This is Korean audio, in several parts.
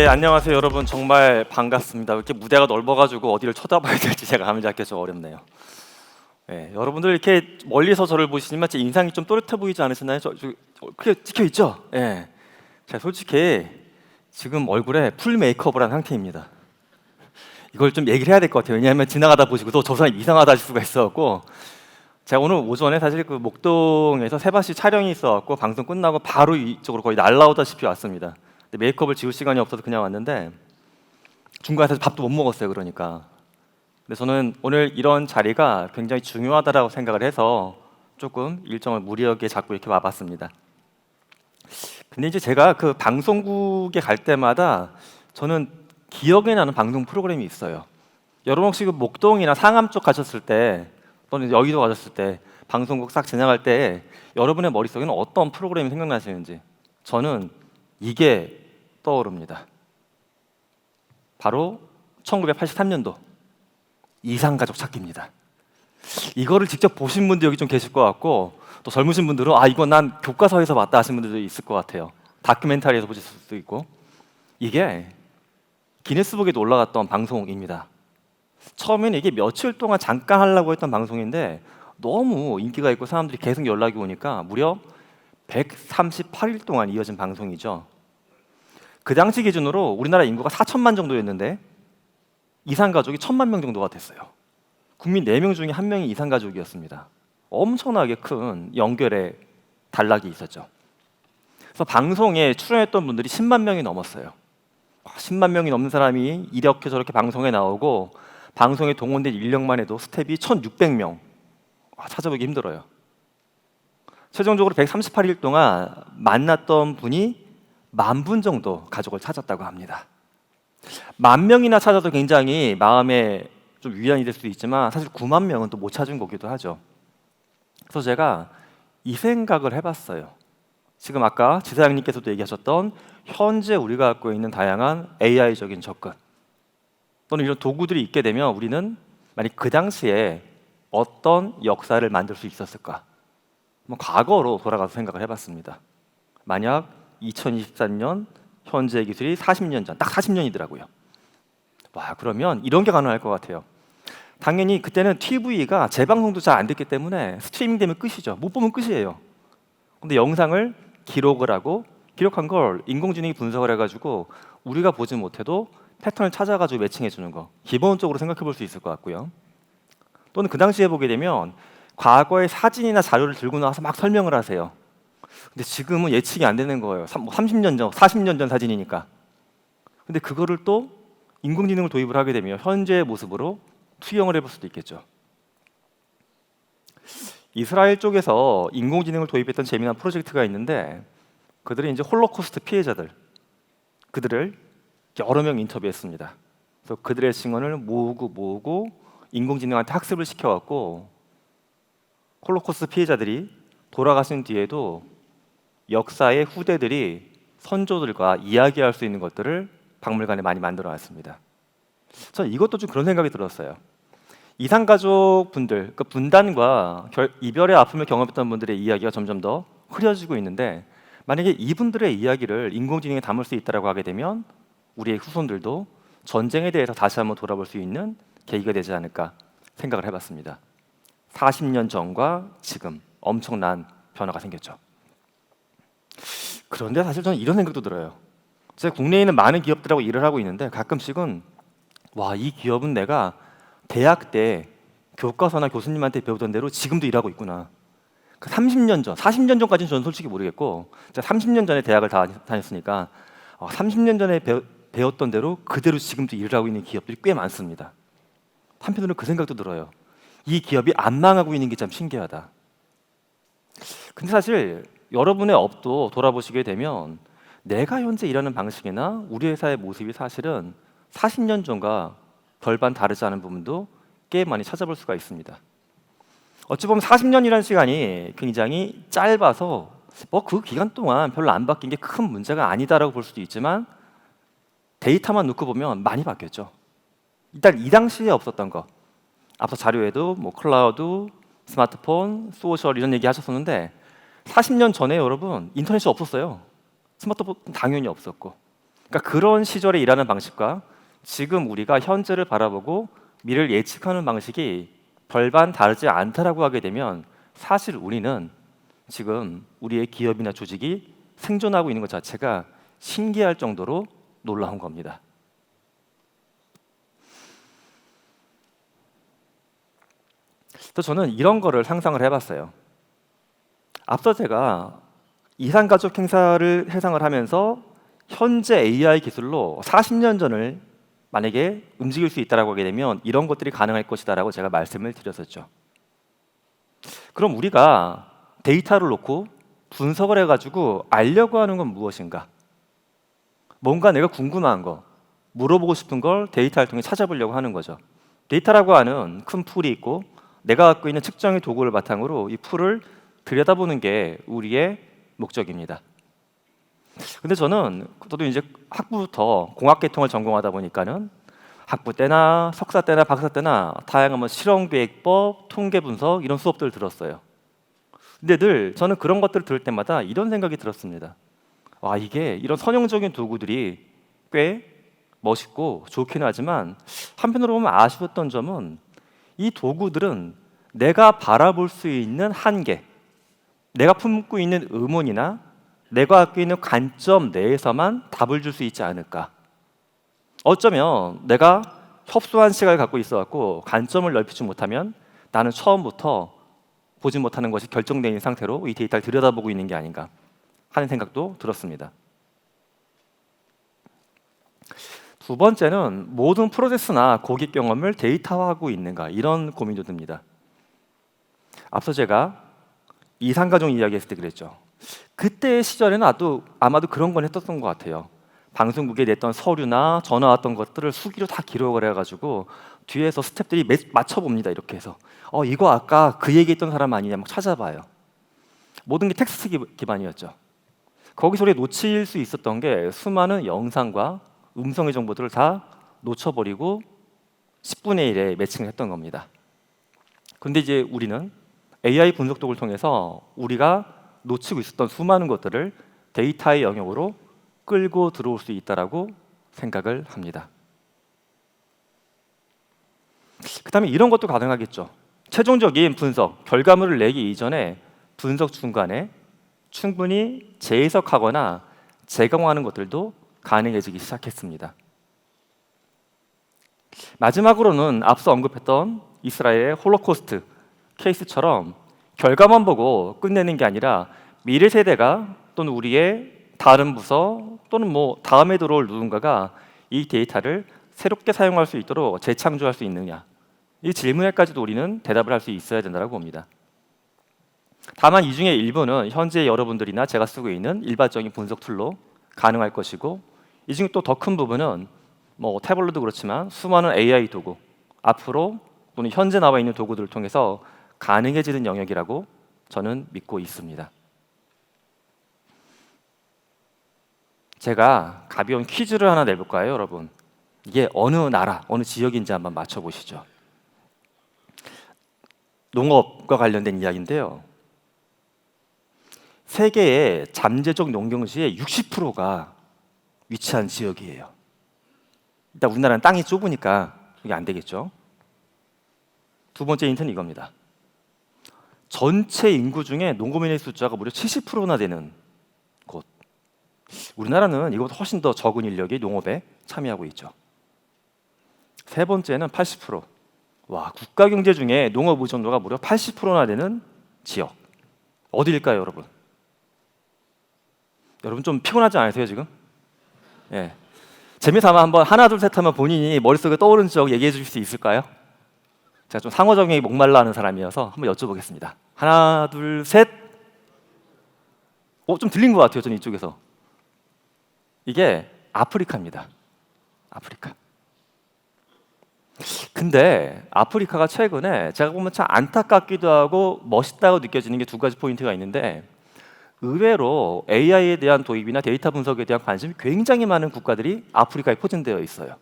네, 안녕하세요 여러분. 정말 반갑습니다. 이렇게 무대가 넓어가지고 어디를 쳐다봐야 될지 제가 감이 잡기 좀 어렵네요. 네, 여러분들 이렇게 멀리서 저를 보시지만 제 인상이 좀 또렷해 보이지 않으시나요? 그게 찍혀 있죠? 예. 제가 솔직히 지금 얼굴에 풀 메이크업을 한 상태입니다. 이걸 좀 얘기를 해야 될 것 같아요. 왜냐하면 지나가다 보시고도 저 사람이 이상하다 하실 수가 있어갖고 제가 오늘 오전에 사실 그 목동에서 세바시 촬영이 있어갖고 방송 끝나고 바로 이쪽으로 거의 날라오다시피 왔습니다. 근데 메이크업을 지울 시간이 없어서 그냥 왔는데 중간에서 밥도 못 먹었어요. 그러니까. 근데 저는 오늘 이런 자리가 굉장히 중요하다라고 생각을 해서 조금 일정을 무리하게 잡고 이렇게 와봤습니다. 근데 이제 제가 그 방송국에 갈 때마다 저는 기억에 나는 방송 프로그램이 있어요. 여러분 혹시 그 목동이나 상암 쪽 가셨을 때 또는 여의도 가셨을 때 방송국 싹 지나갈 때 여러분의 머릿속에는 어떤 프로그램이 생각나시는지 저는 이게 떠오릅니다. 바로 1983년도 이상가족 찾기입니다. 이거를 직접 보신 분도 여기 좀 계실 것 같고 또 젊으신 분들은 이건 난 교과서에서 봤다 하시는 분들도 있을 것 같아요. 다큐멘터리에서 보실 수도 있고. 이게 기네스북에도 올라갔던 방송입니다. 처음에는 이게 며칠 동안 잠깐 하려고 했던 방송인데 너무 인기가 있고 사람들이 계속 연락이 오니까 무려 138일 동안 이어진 방송이죠. 그 당시 기준으로 우리나라 인구가 4천만 정도였는데 이산가족이 1,000만 명 정도가 됐어요. 국민 4명 중에 1명이 이산가족이었습니다. 엄청나게 큰 연결의 단락이 있었죠. 그래서 방송에 출연했던 분들이 10만 명이 넘었어요. 10만 명이 넘는 사람이 이렇게 저렇게 방송에 나오고 방송에 동원된 인력만 해도 스텝이 1,600명. 찾아보기 힘들어요. 최종적으로 138일 동안 만났던 분이 10,000분 정도 가족을 찾았다고 합니다. 10,000명이나 찾아도 굉장히 마음에 좀 위안이 될 수도 있지만 사실 9만 명은 또 못 찾은 거기도 하죠. 그래서 제가 이 생각을 해봤어요. 지금 아까 지사장님께서도 얘기하셨던 현재 우리가 갖고 있는 다양한 AI적인 접근 또는 이런 도구들이 있게 되면 우리는 만약 그 당시에 어떤 역사를 만들 수 있었을까? 과거로 돌아가서 생각을 해봤습니다. 만약 2023년 현재 기술이 40년 전, 딱 40년이더라고요. 그러면 이런 게 가능할 것 같아요. 당연히 그때는 TV가 재방송도 잘 안 됐기 때문에 스트리밍 되면 끝이죠. 못 보면 끝이에요. 근데 영상을 기록을 하고 기록한 걸 인공지능이 분석을 해가지고 우리가 보지 못해도 패턴을 찾아가지고 매칭해 주는 거 기본적으로 생각해 볼 수 있을 것 같고요. 또는 그 당시에 보게 되면 과거의 사진이나 자료를 들고 나와서 막 설명을 하세요. 근데 지금은 예측이 안 되는 거예요. 30년 전, 40년 전 사진이니까. 근데 그거를 또 인공지능을 도입을 하게 되면 현재의 모습으로 투영을 해볼 수도 있겠죠. 이스라엘 쪽에서 인공지능을 도입했던 재미난 프로젝트가 있는데 그들이 이제 홀로코스트 피해자들 그들을 여러 명 인터뷰했습니다. 그래서 그들의 증언을 모으고 인공지능한테 학습을 시켜갖고 홀로코스트 피해자들이 돌아가신 뒤에도 역사의 후대들이 선조들과 이야기할 수 있는 것들을 박물관에 많이 만들어놨습니다. 저는 이것도 좀 그런 생각이 들었어요. 이산가족 분들, 그 분단과 이별의 아픔을 경험했던 분들의 이야기가 점점 더 흐려지고 있는데 만약에 이분들의 이야기를 인공지능에 담을 수 있다고 하게 되면 우리의 후손들도 전쟁에 대해서 다시 한번 돌아볼 수 있는 계기가 되지 않을까 생각을 해봤습니다. 40년 전과 지금 엄청난 변화가 생겼죠. 그런데 사실 저는 이런 생각도 들어요. 제가 국내에 있는 많은 기업들하고 일을 하고 있는데 가끔씩은 이 기업은 내가 대학 때 교과서나 교수님한테 배우던 대로 지금도 일하고 있구나. 30년 전, 40년 전까지는 저는 솔직히 모르겠고 제가 30년 전에 대학을 다녔으니까 30년 전에 배웠던 대로 그대로 지금도 일을 하고 있는 기업들이 꽤 많습니다. 한편으로는 그 생각도 들어요. 이 기업이 안 망하고 있는 게 참 신기하다. 근데 사실 여러분의 업도 돌아보시게 되면 내가 현재 일하는 방식이나 우리 회사의 모습이 사실은 40년 전과 별반 다르지 않은 부분도 꽤 많이 찾아볼 수가 있습니다. 어찌 보면 40년이라는 시간이 굉장히 짧아서 그 기간 동안 별로 안 바뀐 게 큰 문제가 아니다라고 볼 수도 있지만 데이터만 놓고 보면 많이 바뀌었죠. 일단 이 당시에 없었던 거 앞서 자료에도 클라우드, 스마트폰, 소셜 이런 얘기 하셨었는데 40년 전에 여러분 인터넷이 없었어요. 스마트폰 당연히 없었고 그러니까 그런 시절에 일하는 방식과 지금 우리가 현재를 바라보고 미래를 예측하는 방식이 별반 다르지 않다라고 하게 되면 사실 우리는 지금 우리의 기업이나 조직이 생존하고 있는 것 자체가 신기할 정도로 놀라운 겁니다. 또 저는 이런 거를 상상을 해봤어요. 앞서 제가 이산가족 행사를 해상을 하면서 현재 AI 기술로 40년 전을 만약에 움직일 수 있다라고 하게 되면 이런 것들이 가능할 것이다라고 제가 말씀을 드렸었죠. 그럼 우리가 데이터를 놓고 분석을 해가지고 알려고 하는 건 무엇인가? 뭔가 내가 궁금한 거, 물어보고 싶은 걸 데이터를 통해 찾아보려고 하는 거죠. 데이터라고 하는 큰 풀이 있고 내가 갖고 있는 측정의 도구를 바탕으로 이 풀을 들여다보는 게 우리의 목적입니다. 근데 저도 이제 학부부터 공학계통을 전공하다 보니까는 학부 때나 석사 때나 박사 때나 다양한 실험계획법, 통계분석 이런 수업들을 들었어요. 근데 늘 저는 그런 것들을 들을 때마다 이런 생각이 들었습니다. 와, 이게 이런 선형적인 도구들이 꽤 멋있고 좋긴 하지만 한편으로 보면 아쉬웠던 점은 이 도구들은 내가 바라볼 수 있는 한계, 내가 품고 있는 의문이나 내가 갖고 있는 관점 내에서만 답을 줄 수 있지 않을까. 어쩌면 내가 협소한 시각을 갖고 있어갖고 관점을 넓히지 못하면 나는 처음부터 보지 못하는 것이 결정되어 있는 상태로 이 데이터를 들여다보고 있는 게 아닌가 하는 생각도 들었습니다. 두 번째는 모든 프로세스나 고객 경험을 데이터화하고 있는가, 이런 고민도 듭니다. 앞서 제가 이산가족 이야기했을 때 그랬죠. 그때 시절에는 아마도 그런 건 했었던 것 같아요. 방송국에 냈던 서류나 전화 왔던 것들을 수기로 다 기록을 해가지고 뒤에서 스태프들이 맞춰봅니다. 이렇게 해서 이거 아까 그 얘기했던 사람 아니냐 막 찾아봐요. 모든 게 텍스트 기반이었죠. 거기서 우리 놓칠 수 있었던 게 수많은 영상과 음성의 정보들을 다 놓쳐버리고 10분의 1에 매칭을 했던 겁니다. 근데 이제 우리는 AI 분석 도구를 통해서 우리가 놓치고 있었던 수많은 것들을 데이터의 영역으로 끌고 들어올 수 있다라고 생각을 합니다. 그 다음에 이런 것도 가능하겠죠. 최종적인 분석, 결과물을 내기 이전에 분석 중간에 충분히 재해석하거나 재강화하는 것들도 가능해지기 시작했습니다. 마지막으로는 앞서 언급했던 이스라엘의 홀로코스트 케이스처럼 결과만 보고 끝내는 게 아니라 미래 세대가 또는 우리의 다른 부서 또는 다음에 들어올 누군가가 이 데이터를 새롭게 사용할 수 있도록 재창조할 수 있느냐, 이 질문에까지도 우리는 대답을 할 수 있어야 된다고 봅니다. 다만 이 중에 일부는 현재 여러분들이나 제가 쓰고 있는 일반적인 분석 툴로 가능할 것이고, 이 중에 또 더 큰 부분은 태블릿도 그렇지만 수많은 AI 도구, 앞으로 또는 현재 나와 있는 도구들을 통해서 가능해지는 영역이라고 저는 믿고 있습니다. 제가 가벼운 퀴즈를 하나 내볼까요, 여러분? 이게 어느 나라, 어느 지역인지 한번 맞춰보시죠. 농업과 관련된 이야기인데요. 세계의 잠재적 농경지의 60%가 위치한 지역이에요. 일단 우리나라는 땅이 좁으니까 이게 안 되겠죠. 두 번째 힌트는 이겁니다. 전체 인구 중에 농업인의 숫자가 무려 70%나 되는 곳. 우리나라는 이것보다 훨씬 더 적은 인력이 농업에 참여하고 있죠. 세 번째는 80%. 와, 국가 경제 중에 농업 의존도가 무려 80%나 되는 지역. 어디일까요, 여러분? 여러분 좀 피곤하지 않으세요, 지금? 예. 재미삼아 한번 하나 둘 셋 하면 본인이 머릿속에 떠오르는 지역 얘기해 주실 수 있을까요? 제가 좀 상호작용이 목말라 하는 사람이어서 한번 여쭤보겠습니다. 하나 둘 셋. 좀 들린 것 같아요, 저는 이쪽에서. 이게 아프리카입니다. 아프리카. 근데 아프리카가 최근에 제가 보면 참 안타깝기도 하고 멋있다고 느껴지는 게 두 가지 포인트가 있는데, 의외로 AI에 대한 도입이나 데이터 분석에 대한 관심이 굉장히 많은 국가들이 아프리카에 포진되어 있어요.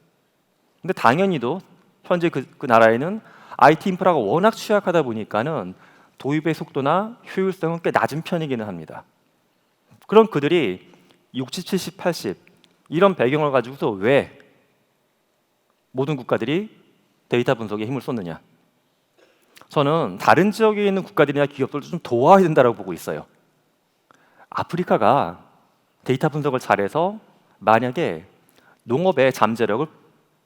근데 당연히도 현재 그 나라에는 IT 인프라가 워낙 취약하다 보니까는 도입의 속도나 효율성은 꽤 낮은 편이기는 합니다. 그럼 그들이 60, 70, 80 이런 배경을 가지고서 왜 모든 국가들이 데이터 분석에 힘을 쏟느냐? 저는 다른 지역에 있는 국가들이나 기업들도 좀 도와야 된다고 보고 있어요. 아프리카가 데이터 분석을 잘해서 만약에 농업의 잠재력을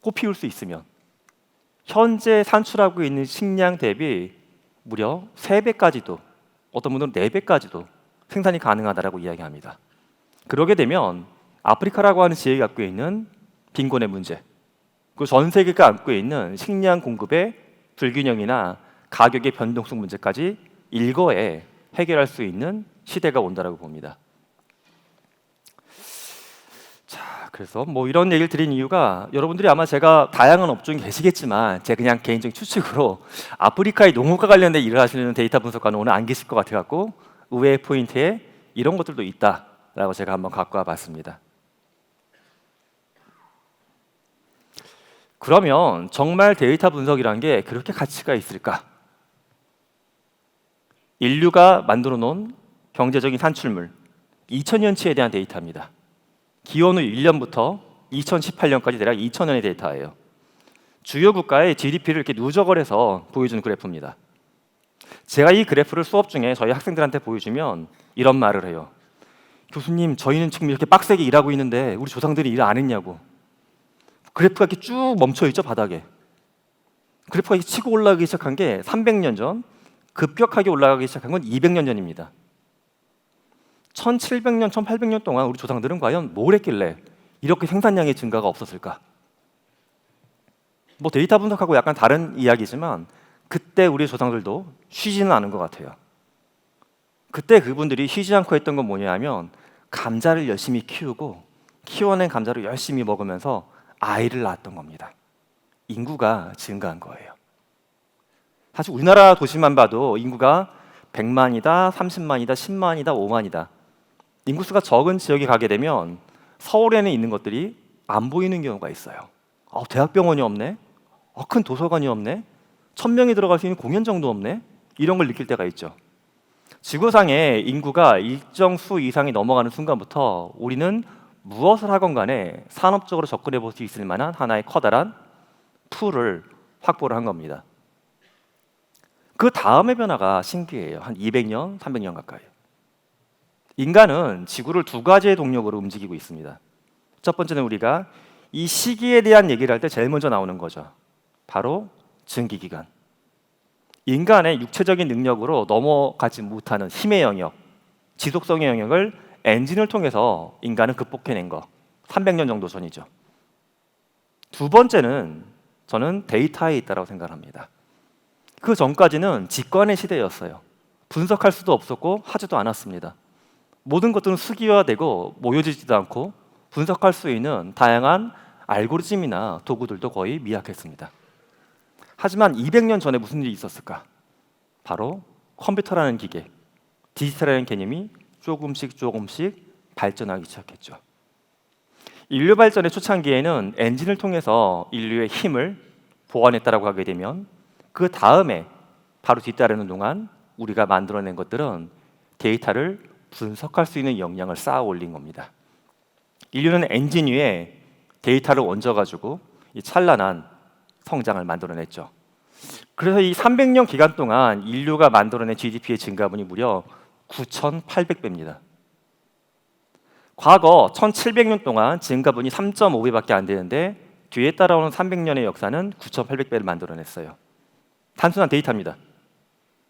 꽃피울 수 있으면 현재 산출하고 있는 식량 대비 무려 3배까지도, 어떤 분들은 4배까지도 생산이 가능하다고 이야기합니다. 그러게 되면 아프리카라고 하는 지역이 갖고 있는 빈곤의 문제, 그 전 세계가 안고 있는 식량 공급의 불균형이나 가격의 변동성 문제까지 일거에 해결할 수 있는 시대가 온다라고 봅니다. 자, 그래서 뭐 이런 얘기를 드린 이유가 여러분들이 아마 제가 다양한 업종에 계시겠지만 제 그냥 개인적인 추측으로 아프리카의 농업과 관련된 일을 하시는 데이터 분석가는 오늘 안 계실 것 같아갖고 의외의 포인트에 이런 것들도 있다라고 제가 한번 갖고 와봤습니다. 그러면 정말 데이터 분석이란 게 그렇게 가치가 있을까? 인류가 만들어 놓은 경제적인 산출물 2000년치에 대한 데이터입니다. 기원 후 1년부터 2018년까지 대략 2000년의 데이터예요. 주요 국가의 GDP를 이렇게 누적을 해서 보여주는 그래프입니다. 제가 이 그래프를 수업 중에 저희 학생들한테 보여주면 이런 말을 해요. 교수님, 저희는 지금 이렇게 빡세게 일하고 있는데 우리 조상들이 일 안 했냐고. 그래프가 이렇게 쭉 멈춰 있죠, 바닥에. 그래프가 이렇게 치고 올라가기 시작한 게 300년 전, 급격하게 올라가기 시작한 건 200년 전입니다. 1700년, 1800년 동안 우리 조상들은 과연 뭘 했길래 이렇게 생산량의 증가가 없었을까? 뭐 데이터 분석하고 약간 다른 이야기지만 그때 우리 조상들도 쉬지는 않은 것 같아요. 그때 그분들이 쉬지 않고 했던 건 뭐냐면 감자를 열심히 키우고 키워낸 감자를 열심히 먹으면서 아이를 낳았던 겁니다. 인구가 증가한 거예요. 사실 우리나라 도시만 봐도 인구가 100만이다, 30만이다, 10만이다, 5만이다. 인구수가 적은 지역에 가게 되면 서울에는 있는 것들이 안 보이는 경우가 있어요. 대학병원이 없네, 큰 도서관이 없네, 1000명이 들어갈 수 있는 공연장도 없네, 이런 걸 느낄 때가 있죠. 지구상의 인구가 일정 수 이상이 넘어가는 순간부터 우리는 무엇을 하건 간에 산업적으로 접근해 볼 수 있을 만한 하나의 커다란 풀을 확보를 한 겁니다. 그 다음의 변화가 신기해요. 한 200년, 300년 가까이. 인간은 지구를 두 가지의 동력으로 움직이고 있습니다. 첫 번째는 우리가 이 시기에 대한 얘기를 할 때 제일 먼저 나오는 거죠. 바로 증기기관. 인간의 육체적인 능력으로 넘어가지 못하는 힘의 영역, 지속성의 영역을 엔진을 통해서 인간은 극복해낸 거. 300년 정도 전이죠. 두 번째는 저는 데이터에 있다고 생각합니다. 그 전까지는 직관의 시대였어요. 분석할 수도 없었고 하지도 않았습니다. 모든 것들은 수기화되고 모여지지도 않고 분석할 수 있는 다양한 알고리즘이나 도구들도 거의 미약했습니다. 하지만 200년 전에 무슨 일이 있었을까? 바로 컴퓨터라는 기계, 디지털이라는 개념이 조금씩 발전하기 시작했죠. 인류 발전의 초창기에는 엔진을 통해서 인류의 힘을 보완했다라고 하게 되면 그 다음에 바로 뒤따르는 동안 우리가 만들어낸 것들은 데이터를 분석할 수 있는 역량을 쌓아 올린 겁니다. 인류는 엔진 위에 데이터를 얹어가지고 이 찬란한 성장을 만들어냈죠. 그래서 이 300년 기간 동안 인류가 만들어낸 GDP의 증가분이 무려 9,800배입니다. 과거 1,700년 동안 증가분이 3.5배밖에 안 되는데 뒤에 따라오는 300년의 역사는 9,800배를 만들어냈어요. 단순한 데이터입니다.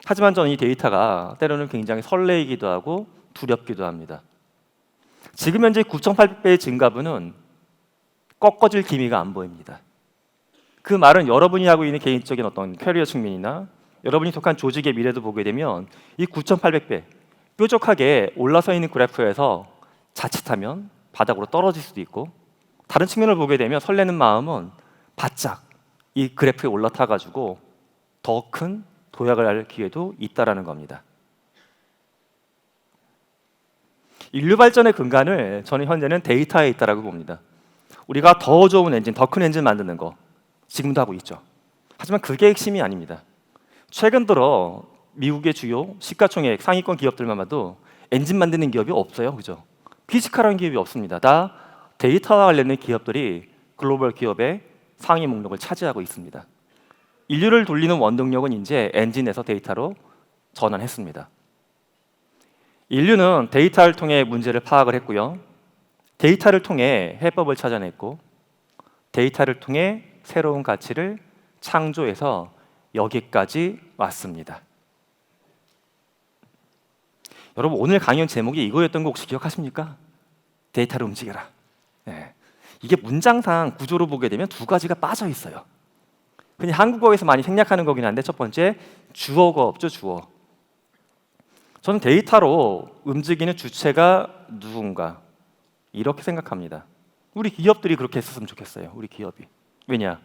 하지만 저는 이 데이터가 때로는 굉장히 설레이기도 하고 두렵기도 합니다. 지금 현재 9,800배의 증가분은 꺾어질 기미가 안 보입니다. 그 말은 여러분이 하고 있는 개인적인 어떤 캐리어 측면이나 여러분이 속한 조직의 미래도 보게 되면 이 9,800배 뾰족하게 올라서 있는 그래프에서 자칫하면 바닥으로 떨어질 수도 있고 다른 측면을 보게 되면 설레는 마음은 바짝 이 그래프에 올라타 가지고 더 큰 도약을 할 기회도 있다라는 겁니다. 인류 발전의 근간을 저는 현재는 데이터에 있다라고 봅니다. 우리가 더 좋은 엔진, 더 큰 엔진 만드는 거 지금도 하고 있죠. 하지만 그게 핵심이 아닙니다. 최근 들어 미국의 주요 시가총액 상위권 기업들만 봐도 엔진 만드는 기업이 없어요. 그죠? 피지컬한 기업이 없습니다. 다 데이터와 관련된 기업들이 글로벌 기업의 상위 목록을 차지하고 있습니다. 인류를 돌리는 원동력은 이제 엔진에서 데이터로 전환했습니다. 인류는 데이터를 통해 문제를 파악을 했고요. 데이터를 통해 해법을 찾아냈고 데이터를 통해 새로운 가치를 창조해서 여기까지 왔습니다. 여러분, 오늘 강연 제목이 이거였던 거 혹시 기억하십니까? 데이터를 움직여라. 네. 이게 문장상 구조로 보게 되면 두 가지가 빠져 있어요. 그냥 한국어에서 많이 생략하는 거긴 한데, 첫 번째 주어가 없죠, 주어. 저는 데이터로 움직이는 주체가 누군가 이렇게 생각합니다. 우리 기업들이 그렇게 했었으면 좋겠어요. 우리 기업이. 왜냐?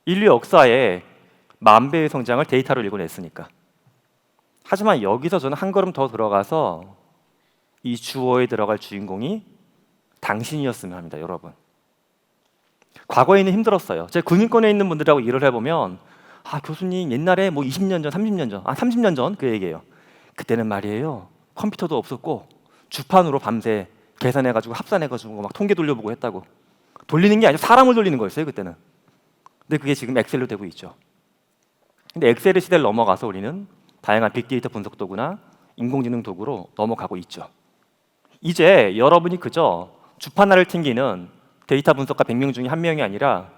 인류 역사에 만 배의 성장을 데이터로 읽어냈으니까. 하지만 여기서 저는 한 걸음 더 들어가서 이 주어에 들어갈 주인공이 당신이었으면 합니다, 여러분. 과거에는 힘들었어요. 제가 군인권에 있는 분들하고 일을 해보면 교수님 옛날에 뭐 20년 전, 30년 전 그 얘기예요. 그때는 말이에요. 컴퓨터도 없었고 주판으로 밤새 계산해가지고 합산해가지고 막 통계 돌려보고 했다고. 돌리는 게 아니라 사람을 돌리는 거였어요, 그때는. 근데 그게 지금 엑셀로 되고 있죠. 근데 엑셀의 시대를 넘어가서 우리는 다양한 빅데이터 분석 도구나 인공지능 도구로 넘어가고 있죠. 이제 여러분이 그저 주판 하나를 튕기는 데이터 분석가 100명 중에 한 명이 아니라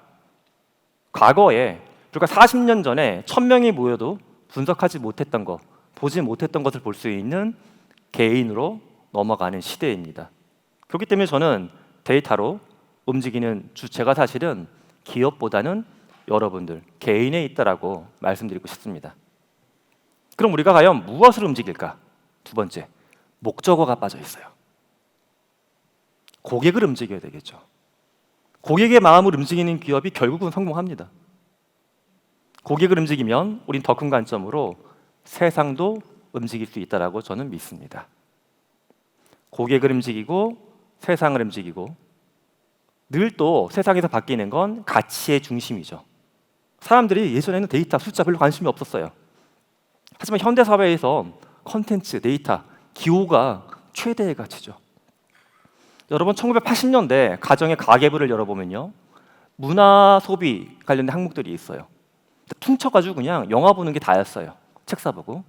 과거에 불과 40년 전에 1000명이 모여도 분석하지 못했던 것, 보지 못했던 것을 볼 수 있는 개인으로 넘어가는 시대입니다. 그렇기 때문에 저는 데이터로 움직이는 주체가 사실은 기업보다는 여러분들, 개인에 있다라고 말씀드리고 싶습니다. 그럼 우리가 과연 무엇을 움직일까? 두 번째, 목적어가 빠져 있어요. 고객을 움직여야 되겠죠. 고객의 마음을 움직이는 기업이 결국은 성공합니다. 고객을 움직이면 우린 더 큰 관점으로 세상도 움직일 수 있다라고 저는 믿습니다. 고객을 움직이고 세상을 움직이고 늘 또 세상에서 바뀌는 건 가치의 중심이죠. 사람들이 예전에는 데이터, 숫자 별로 관심이 없었어요. 하지만 현대 사회에서 컨텐츠, 데이터, 기호가 최대의 가치죠. 여러분 1980년대 가정의 가계부를 열어보면요, 문화 소비 관련된 항목들이 있어요. 퉁쳐가지고 그냥 영화 보는 게 다였어요. 책 사보고.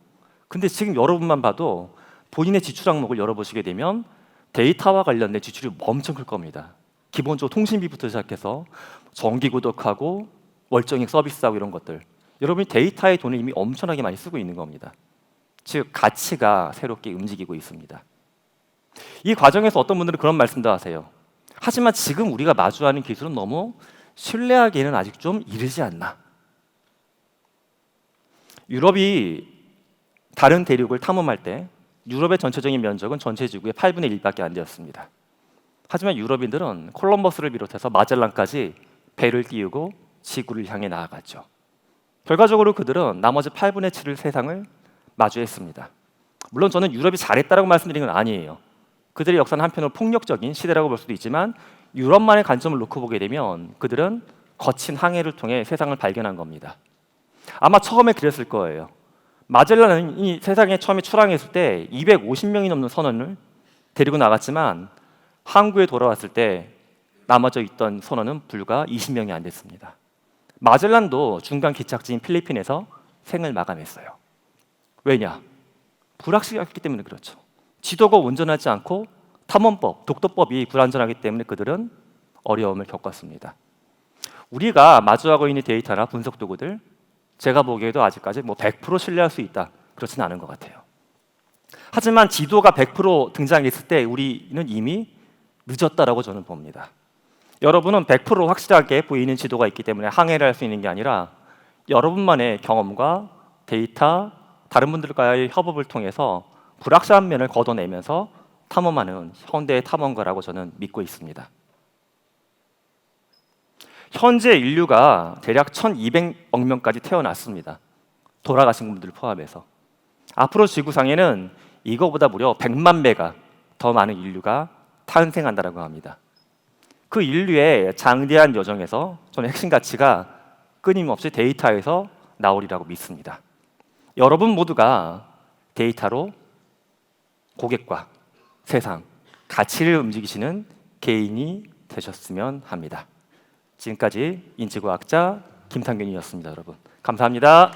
근데 지금 여러분만 봐도 본인의 지출 항목을 열어보시게 되면 데이터와 관련된 지출이 엄청 클 겁니다. 기본적으로 통신비부터 시작해서 정기 구독하고 월정액 서비스하고 이런 것들. 여러분이 데이터에 돈을 이미 엄청나게 많이 쓰고 있는 겁니다. 즉 가치가 새롭게 움직이고 있습니다. 이 과정에서 어떤 분들은 그런 말씀도 하세요. 하지만 지금 우리가 마주하는 기술은 너무 신뢰하기에는 아직 좀 이르지 않나. 유럽이 다른 대륙을 탐험할 때 유럽의 전체적인 면적은 전체 지구의 8분의 1밖에 안 되었습니다. 하지만 유럽인들은 콜럼버스를 비롯해서 마젤란까지 배를 띄우고 지구를 향해 나아갔죠. 결과적으로 그들은 나머지 8분의 7을 세상을 마주했습니다. 물론 저는 유럽이 잘했다라고 말씀드리는 건 아니에요. 그들의 역사는 한편으로 폭력적인 시대라고 볼 수도 있지만 유럽만의 관점을 놓고 보게 되면 그들은 거친 항해를 통해 세상을 발견한 겁니다. 아마 처음에 그랬을 거예요. 마젤란은 이 세상에 처음에 출항했을 때 250명이 넘는 선원을 데리고 나갔지만 항구에 돌아왔을 때 남아져 있던 선원은 불과 20명이 안 됐습니다. 마젤란도 중간 기착지인 필리핀에서 생을 마감했어요. 왜냐? 불확실했기 때문에 그렇죠. 지도가 온전하지 않고 탐험법, 독도법이 불완전하기 때문에 그들은 어려움을 겪었습니다. 우리가 마주하고 있는 데이터나 분석 도구들, 제가 보기에도 아직까지 100% 신뢰할 수 있다, 그렇지는 않은 것 같아요. 하지만 지도가 100% 등장했을 때 우리는 이미 늦었다라고 저는 봅니다. 여러분은 100% 확실하게 보이는 지도가 있기 때문에 항해를 할 수 있는 게 아니라 여러분만의 경험과 데이터, 다른 분들과의 협업을 통해서 불확실한 면을 걷어내면서 탐험하는 현대의 탐험가라고 저는 믿고 있습니다. 현재 인류가 대략 1200억 명까지 태어났습니다. 돌아가신 분들 포함해서. 앞으로 지구상에는 이거보다 무려 100만 배가 더 많은 인류가 탄생한다고 합니다. 그 인류의 장대한 여정에서 저는 핵심 가치가 끊임없이 데이터에서 나오리라고 믿습니다. 여러분 모두가 데이터로 고객과 세상, 가치를 움직이시는 개인이 되셨으면 합니다. 지금까지 인지과학자 김탄균이었습니다. 여러분 감사합니다.